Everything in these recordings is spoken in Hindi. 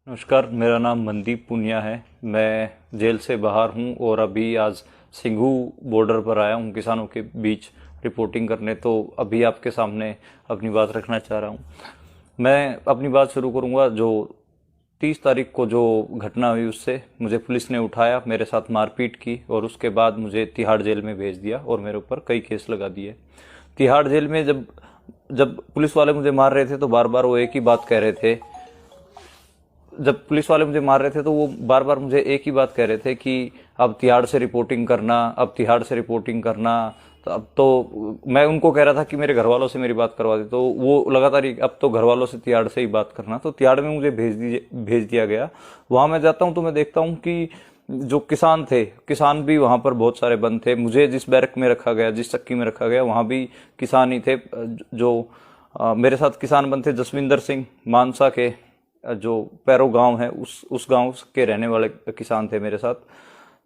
नमस्कार, मेरा नाम मनदीप पुनिया है। मैं जेल से बाहर हूं और अभी आज सिंघू बॉर्डर पर आया हूं किसानों के बीच रिपोर्टिंग करने। तो अभी आपके सामने अपनी बात रखना चाह रहा हूं। मैं अपनी बात शुरू करूंगा जो 30 तारीख को जो घटना हुई उससे। मुझे पुलिस ने उठाया, मेरे साथ मारपीट की और उसके बाद मुझे तिहाड़ जेल में भेज दिया और मेरे ऊपर कई केस लगा दिए। तिहाड़ जेल में जब जब पुलिस वाले मुझे मार रहे थे तो बार बार वो एक ही बात कह रहे थे। जब पुलिस वाले मुझे मार रहे थे तो वो बार बार मुझे एक ही बात कह रहे थे कि अब तिहाड़ से रिपोर्टिंग करना, अब तिहाड़ से रिपोर्टिंग करना। तो अब तो मैं उनको कह रहा था कि मेरे घर वालों से मेरी बात करवा दे, तो वो लगातार अब तो घर वालों से तिहाड़ से ही बात करना। तो तिहाड़ में मुझे भेज दिया गया। वहां मैं जाता हूं तो मैं देखता हूं कि जो किसान थे, किसान भी वहां पर बहुत सारे बंद थे। मुझे जिस बैरक में रखा गया, जिस चक्की में रखा गया, वहां भी किसान ही थे। जो मेरे साथ किसान बंद थे जसविंदर सिंह, मानसा के जो पैरो गांव है उस गांव के रहने वाले किसान थे मेरे साथ।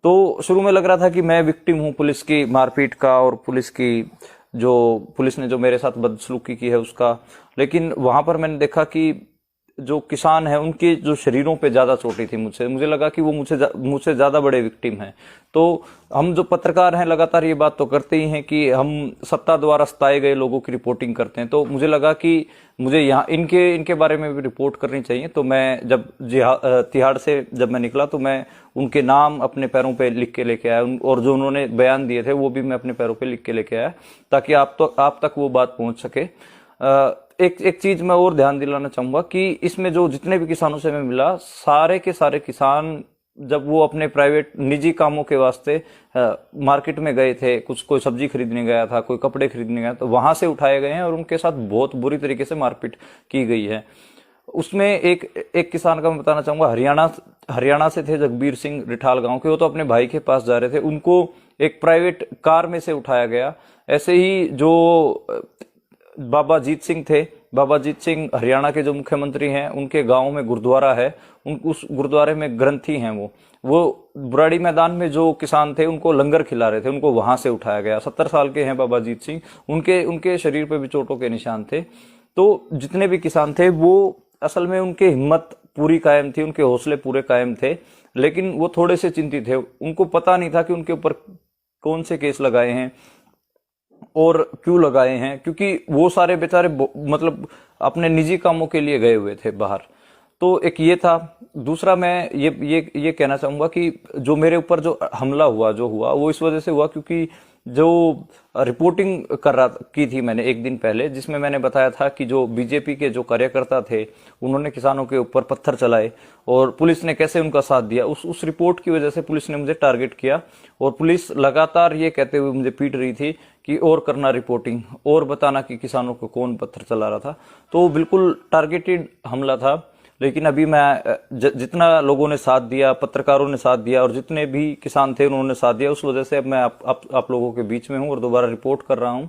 तो शुरू में लग रहा था कि मैं विक्टिम हूं पुलिस की मारपीट का और पुलिस ने जो मेरे साथ बदसलूकी की है उसका। लेकिन वहां पर मैंने देखा कि जो किसान है उनके जो शरीरों पे ज्यादा चोटी थी मुझे लगा कि वो मुझसे ज्यादा बड़े विक्टिम हैं। तो हम जो पत्रकार हैं लगातार ये बात तो करते ही हैं कि हम सत्ता द्वारा सताए गए लोगों की रिपोर्टिंग करते हैं। तो मुझे लगा कि मुझे यहाँ इनके बारे में भी रिपोर्ट करनी चाहिए। तो मैं जब तिहाड़ से जब मैं निकला तो मैं उनके नाम अपने पैरों पे लिख के लेके आया और जो उन्होंने बयान दिए थे वो भी मैं अपने पैरों पे लिख के लेके आया ताकि आप तक वो बात पहुंच सके। एक चीज मैं और ध्यान दिलाना चाहूंगा कि इसमें जो जितने भी किसानों से मैं मिला, सारे के सारे किसान जब वो अपने प्राइवेट निजी कामों के वास्ते मार्केट में गए थे, कोई सब्जी खरीदने गया था, कोई कपड़े खरीदने गया, तो वहां से उठाए गए हैं और उनके साथ बहुत बुरी तरीके से मारपीट की गई है। उसमें एक किसान का मैं बताना चाहूंगा, हरियाणा से थे, जगबीर सिंह रिठाल गांव के। वो तो अपने भाई के पास जा रहे थे, उनको एक प्राइवेट कार में से उठाया गया। ऐसे ही जो बाबा जीत सिंह थे, बाबा जीत सिंह हरियाणा के जो मुख्यमंत्री हैं, उनके गांव में गुरुद्वारा है, उस गुरुद्वारे में ग्रंथी हैं। वो बुराड़ी मैदान में जो किसान थे उनको लंगर खिला रहे थे, उनको वहां से उठाया गया। 70 साल के हैं बाबा जीत सिंह, उनके शरीर पे भी चोटों के निशान थे। तो जितने भी किसान थे वो असल में उनकी हिम्मत पूरी कायम थी, उनके हौसले पूरे कायम थे, लेकिन वो थोड़े से चिंतित थे। उनको पता नहीं था कि उनके ऊपर कौन से केस लगाए हैं और क्यों लगाए हैं, क्योंकि वो सारे बेचारे मतलब अपने निजी कामों के लिए गए हुए थे बाहर। तो एक ये था। दूसरा मैं ये कहना चाहूंगा कि जो मेरे ऊपर जो हमला हुआ वो इस वजह से हुआ क्योंकि जो रिपोर्टिंग की थी मैंने एक दिन पहले, जिसमें मैंने बताया था कि जो बीजेपी के जो कार्यकर्ता थे उन्होंने किसानों के ऊपर पत्थर चलाए और पुलिस ने कैसे उनका साथ दिया। उस रिपोर्ट की वजह से पुलिस ने मुझे टारगेट किया और पुलिस लगातार ये कहते हुए मुझे पीट रही थी कि और करना रिपोर्टिंग, और बताना कि किसानों को कौन पत्थर चला रहा था। तो बिल्कुल टारगेटेड हमला था। लेकिन अभी मैं जितना लोगों ने साथ दिया, पत्रकारों ने साथ दिया और जितने भी किसान थे उन्होंने साथ दिया, उस वजह से अब मैं आप लोगों के बीच में हूं और दोबारा रिपोर्ट कर रहा हूं।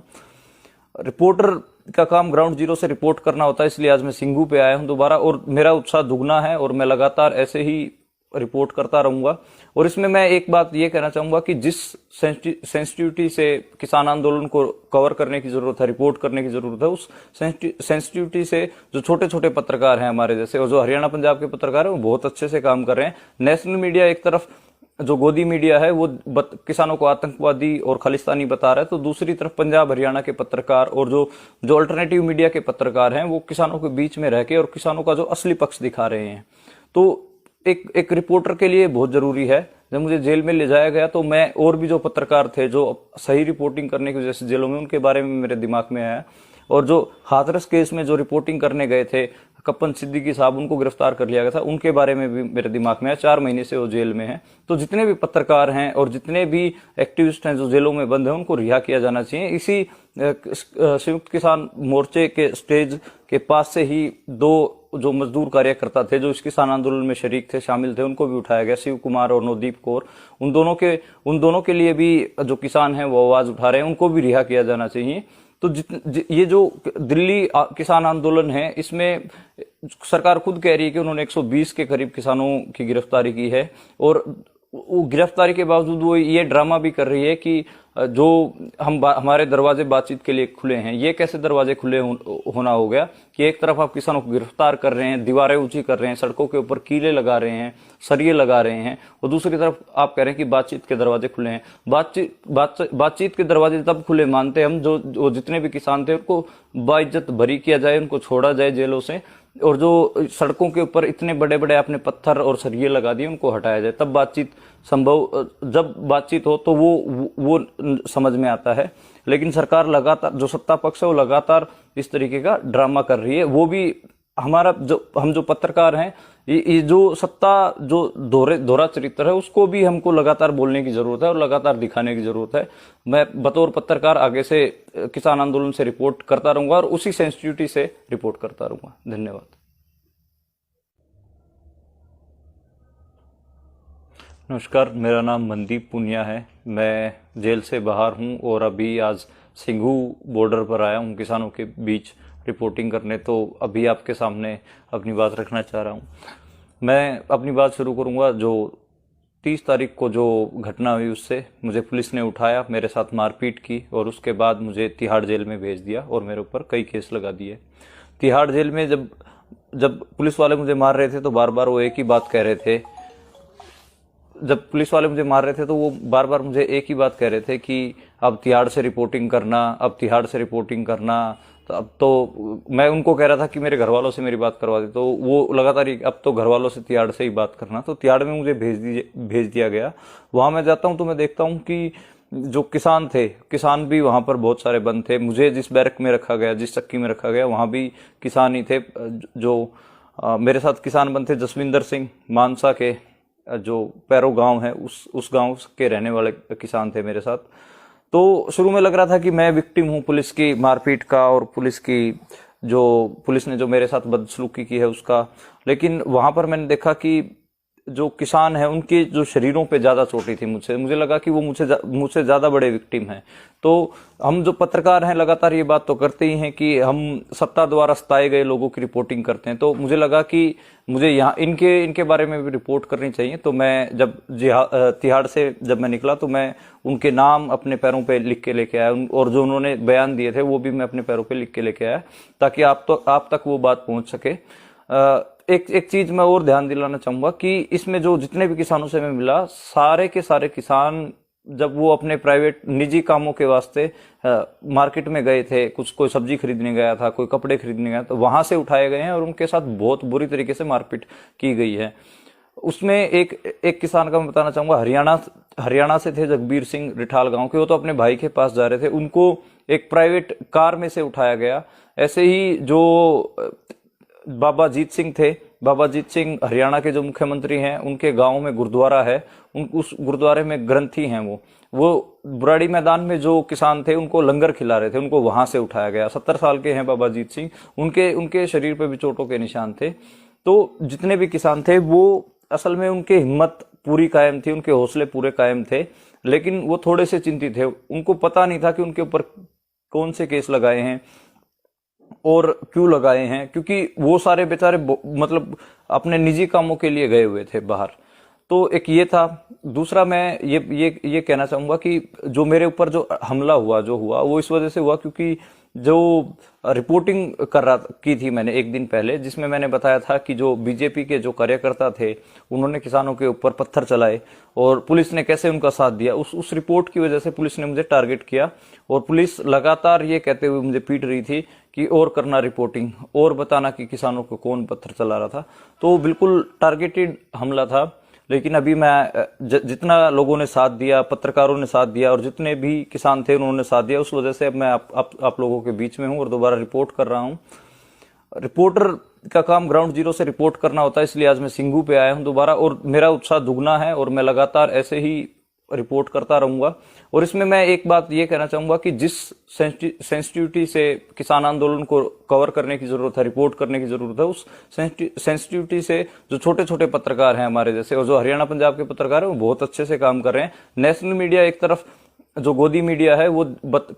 रिपोर्टर का काम ग्राउंड जीरो से रिपोर्ट करना होता है, इसलिए आज मैं सिंघू पे आया हूं दोबारा और मेरा उत्साह दुगना है और मैं लगातार ऐसे ही रिपोर्ट करता रहूंगा। और इसमें मैं एक बात ये कहना चाहूंगा कि जिस सेंसिटिविटी से किसान आंदोलन को कवर करने की जरूरत है, रिपोर्ट करने की जरूरत है, उस सेंसिटिविटी से जो छोटे छोटे पत्रकार हैं हमारे जैसे और जो हरियाणा पंजाब के पत्रकार हैं वो बहुत अच्छे से काम कर रहे हैं। नेशनल मीडिया एक तरफ जो गोदी मीडिया है वो किसानों को आतंकवादी और खालिस्तानी बता रहा है, तो दूसरी तरफ पंजाब हरियाणा के पत्रकार और जो अल्टरनेटिव मीडिया के पत्रकार हैं वो किसानों के बीच में रह के और किसानों का जो असली पक्ष दिखा रहे हैं। तो एक रिपोर्टर के लिए बहुत जरूरी है। जब मुझे जेल में ले जाया गया तो मैं और भी जो पत्रकार थे जो सही रिपोर्टिंग करने की वजह से जेलों में, उनके बारे में मेरे दिमाग में आया। और जो हाथरस केस में जो रिपोर्टिंग करने गए थे कप्पन सिद्दीकी साहब, उनको गिरफ्तार कर लिया गया था, उनके बारे में भी मेरे दिमाग में आया। 4 महीने से वो जेल में है। तो जितने भी पत्रकार हैं और जितने भी एक्टिविस्ट हैं जो जेलों में बंद हैं उनको रिहा किया जाना चाहिए। इसी संयुक्त किसान मोर्चे के स्टेज के पास से ही 2 जो मजदूर कार्यकर्ता थे जो इस किसान आंदोलन में शरीक थे, शामिल थे, उनको भी उठाया गया, शिव कुमार और नवदीप कौर। उन दोनों के लिए भी जो किसान हैं वो आवाज उठा रहे हैं, उनको भी रिहा किया जाना चाहिए। तो ये जो दिल्ली किसान आंदोलन है इसमें सरकार खुद कह रही है कि उन्होंने 120 के करीब किसानों की गिरफ्तारी की है और वो गिरफ्तारी के बावजूद वो ये ड्रामा भी कर रही है कि जो हमारे दरवाजे बातचीत के लिए खुले हैं, ये कैसे दरवाजे खुले होना हो गया कि एक तरफ आप किसानों को गिरफ्तार कर रहे हैं, दीवारें ऊंची कर रहे हैं, सड़कों के ऊपर कीले लगा रहे हैं, सरिये लगा रहे हैं, और दूसरी तरफ आप कह रहे हैं कि बातचीत के दरवाजे खुले हैं। बातचीत के दरवाजे तब खुले मानते हम जो जितने भी किसान थे उनको बाइज्जत बरी किया जाए, उनको छोड़ा जाए जेलों से, और जो सड़कों के ऊपर इतने बड़े बड़े आपने पत्थर और सरिये लगा दिए उनको हटाया जाए, तब बातचीत संभव, जब बातचीत हो तो वो समझ में आता है। लेकिन सरकार लगातार, जो सत्ता पक्ष है वो लगातार इस तरीके का ड्रामा कर रही है। वो भी हमारा हम जो पत्रकार हैं, ये जो सत्ता जो दोहरा चरित्र है उसको भी हमको लगातार बोलने की जरूरत है और लगातार दिखाने की जरूरत है। मैं बतौर पत्रकार आगे से किसान आंदोलन से रिपोर्ट करता रहूंगा और उसी सेंसिटिविटी से रिपोर्ट करता रहूंगा। धन्यवाद। नमस्कार, मेरा नाम मनदीप पुनिया है। मैं जेल से बाहर हूं और अभी आज सिंघू बॉर्डर पर आया हूं किसानों के बीच रिपोर्टिंग करने। तो अभी आपके सामने अपनी बात रखना चाह रहा हूं। मैं अपनी बात शुरू करूंगा जो 30 तारीख को जो घटना हुई उससे। मुझे पुलिस ने उठाया, मेरे साथ मारपीट की और उसके बाद मुझे तिहाड़ जेल में भेज दिया और मेरे ऊपर कई केस लगा दिए। तिहाड़ जेल में जब पुलिस वाले मुझे मार रहे थे तो बार बार वो एक ही बात कह रहे थे। जब पुलिस वाले मुझे मार रहे थे तो वो बार बार मुझे एक ही बात कह रहे थे कि अब तिहाड़ से रिपोर्टिंग करना, अब तिहाड़ से रिपोर्टिंग करना। तो अब तो मैं उनको कह रहा था कि मेरे घर वालों से मेरी बात करवा दे, तो वो लगातार अब तो घर वालों से तिहाड़ से ही बात करना। तो तिहाड़ में मुझे भेज दिया गया। वहां मैं जाता हूं तो मैं देखता हूं कि जो किसान थे, किसान भी वहां पर बहुत सारे बंद थे। मुझे जिस बैरक में रखा गया, जिस चक्की में रखा गया, वहां भी किसान ही थे। जो मेरे साथ किसान बंद थे जसविंदर सिंह, मानसा के जो पैरो गांव है उस गांव के रहने वाले किसान थे मेरे साथ। तो शुरू में लग रहा था कि मैं विक्टिम हूं पुलिस की मारपीट का और पुलिस ने जो मेरे साथ बदसलूकी की है उसका। लेकिन वहां पर मैंने देखा कि जो किसान है उनके जो शरीरों पे ज्यादा चोटी थी मुझे लगा कि वो मुझसे ज्यादा बड़े विक्टिम हैं। तो हम जो पत्रकार हैं लगातार ये बात तो करते ही हैं कि हम सत्ता द्वारा सताए गए लोगों की रिपोर्टिंग करते हैं। तो मुझे लगा कि मुझे यहाँ इनके बारे में भी रिपोर्ट करनी चाहिए। तो मैं जब तिहाड़ से जब मैं निकला तो मैं उनके नाम अपने पैरों पे लिख के लेके आया और जो उन्होंने बयान दिए थे वो भी मैं अपने पैरों पे लिख के लेके आया ताकि आप तक वो बात पहुंच सके। एक चीज मैं और ध्यान दिलाना चाहूंगा कि इसमें जो जितने भी किसानों से मैं मिला, सारे के सारे किसान जब वो अपने प्राइवेट निजी कामों के वास्ते मार्केट में गए थे, कोई सब्जी खरीदने गया था, कोई कपड़े खरीदने गया, तो वहां से उठाए गए हैं और उनके साथ बहुत बुरी तरीके से मारपीट की गई है। उसमें एक किसान का मैं बताना चाहूंगा, हरियाणा से थे, जगबीर सिंह रिठाल गांव के। वो तो अपने भाई के पास जा रहे थे, उनको एक प्राइवेट कार में से उठाया गया। ऐसे ही जो बाबा जीत सिंह थे, बाबा जीत सिंह हरियाणा के जो मुख्यमंत्री हैं, उनके गांव में गुरुद्वारा है, उस गुरुद्वारे में ग्रंथी हैं। वो बुराड़ी मैदान में जो किसान थे उनको लंगर खिला रहे थे, उनको वहां से उठाया गया। 70 साल के हैं बाबा जीत सिंह, उनके शरीर पे भी चोटों के निशान थे। तो जितने भी किसान थे वो असल में उनकी हिम्मत पूरी कायम थी, उनके हौसले पूरे कायम थे, लेकिन वो थोड़े से चिंतित थे। उनको पता नहीं था कि उनके ऊपर कौन से केस लगाए हैं और क्यों लगाए हैं, क्योंकि वो सारे बेचारे मतलब अपने निजी कामों के लिए गए हुए थे बाहर। तो एक ये था। दूसरा मैं ये कहना चाहूंगा कि जो मेरे ऊपर जो हमला हुआ वो इस वजह से हुआ क्योंकि जो रिपोर्टिंग की थी मैंने एक दिन पहले, जिसमें मैंने बताया था कि जो बीजेपी के जो कार्यकर्ता थे उन्होंने किसानों के ऊपर पत्थर चलाए और पुलिस ने कैसे उनका साथ दिया। उस रिपोर्ट की वजह से पुलिस ने मुझे टारगेट किया और पुलिस लगातार ये कहते हुए मुझे पीट रही थी कि और करना रिपोर्टिंग, और बताना कि किसानों को कौन पत्थर चला रहा था। तो बिल्कुल टारगेटेड हमला था। लेकिन अभी मैं जितना लोगों ने साथ दिया, पत्रकारों ने साथ दिया और जितने भी किसान थे उन्होंने साथ दिया, उस वजह से अब मैं आप लोगों के बीच में हूं और दोबारा रिपोर्ट कर रहा हूं। रिपोर्टर का काम ग्राउंड जीरो से रिपोर्ट करना होता है, इसलिए आज मैं सिंघू पे आया हूं दोबारा और मेरा उत्साह दुगना है और मैं लगातार ऐसे ही रिपोर्ट करता रहूंगा। और इसमें मैं एक बात ये कहना चाहूंगा कि जिस सेंसिटिविटी से किसान आंदोलन को कवर करने की जरूरत है, रिपोर्ट करने की जरूरत है, उस सेंसिटिविटी से जो छोटे छोटे पत्रकार हैं हमारे जैसे और जो हरियाणा पंजाब के पत्रकार हैं वो बहुत अच्छे से काम कर रहे हैं। नेशनल मीडिया एक तरफ जो गोदी मीडिया है वो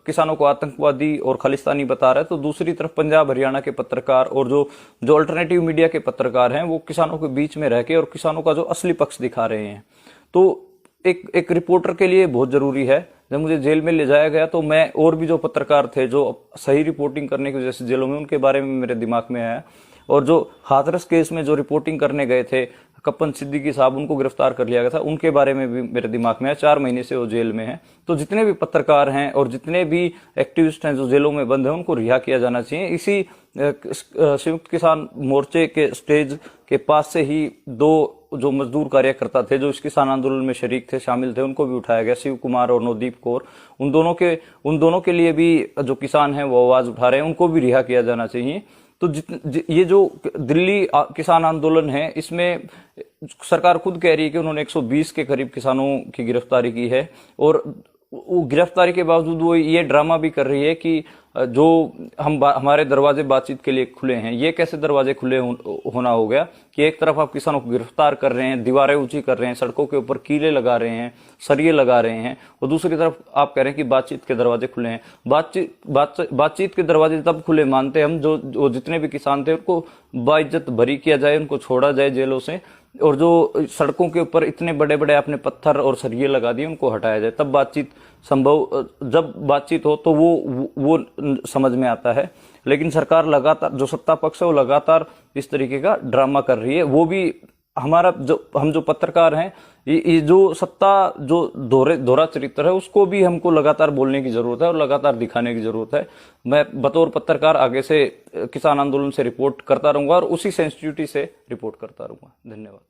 किसानों को आतंकवादी और खालिस्तानी बता रहा है, तो दूसरी तरफ पंजाब हरियाणा के पत्रकार और जो अल्टरनेटिव मीडिया के पत्रकार हैं वो किसानों के बीच में रह के और किसानों का जो असली पक्ष दिखा रहे हैं। तो एक रिपोर्टर के लिए बहुत जरूरी है। जब मुझे जेल में ले जाया गया तो मैं और भी जो पत्रकार थे जो सही रिपोर्टिंग करने की वजह से जेलों में, उनके बारे में मेरे दिमाग में आया। और जो हाथरस केस में जो रिपोर्टिंग करने गए थे कप्पन सिद्दीकी साहब, उनको गिरफ्तार कर लिया गया था, उनके बारे में भी मेरे दिमाग में है। 4 महीने से वो जेल में है। तो जितने भी पत्रकार हैं और जितने भी एक्टिविस्ट हैं जो जेलों में बंद हैं, उनको रिहा किया जाना चाहिए। इसी संयुक्त किसान मोर्चे के स्टेज के पास से ही 2 जो मजदूर कार्यकर्ता थे जो इस किसान आंदोलन में शरीक थे, शामिल थे, उनको भी उठाया गया, शिव कुमार और नवदीप कौर। उन दोनों के लिए भी जो किसान हैं वो आवाज उठा रहे हैं, उनको भी रिहा किया जाना चाहिए। तो ये जो दिल्ली किसान आंदोलन है, इसमें सरकार खुद कह रही है कि उन्होंने 120 के करीब किसानों की गिरफ्तारी की है, और वो गिरफ्तारी के बावजूद वो ये ड्रामा भी कर रही है कि जो हमारे दरवाजे बातचीत के लिए खुले हैं। ये कैसे दरवाजे खुले होना हो गया कि एक तरफ आप किसानों को गिरफ्तार कर रहे हैं, दीवारें ऊंची कर रहे हैं, सड़कों के ऊपर कीले लगा रहे हैं, सरिये लगा रहे हैं, और दूसरी तरफ आप कह रहे हैं कि बातचीत के दरवाजे खुले हैं। बातचीत के दरवाजे तब खुले मानते हम जो जितने भी किसान थे उनको बाइज्जत बरी किया जाए, उनको छोड़ा जाए जेलों से, और जो सड़कों के ऊपर इतने बड़े बड़े आपने पत्थर और सरिये लगा दिए उनको हटाया जाए, तब बातचीत संभव, जब बातचीत हो तो वो समझ में आता है। लेकिन सरकार लगातार, जो सत्ता पक्ष है वो लगातार इस तरीके का ड्रामा कर रही है। वो भी हम जो पत्रकार हैं, ये जो सत्ता जो दोहरा चरित्र है उसको भी हमको लगातार बोलने की जरूरत है और लगातार दिखाने की जरूरत है। मैं बतौर पत्रकार आगे से किसान आंदोलन से रिपोर्ट करता रहूंगा और उसी सेंसिटिविटी से रिपोर्ट करता रहूंगा। धन्यवाद।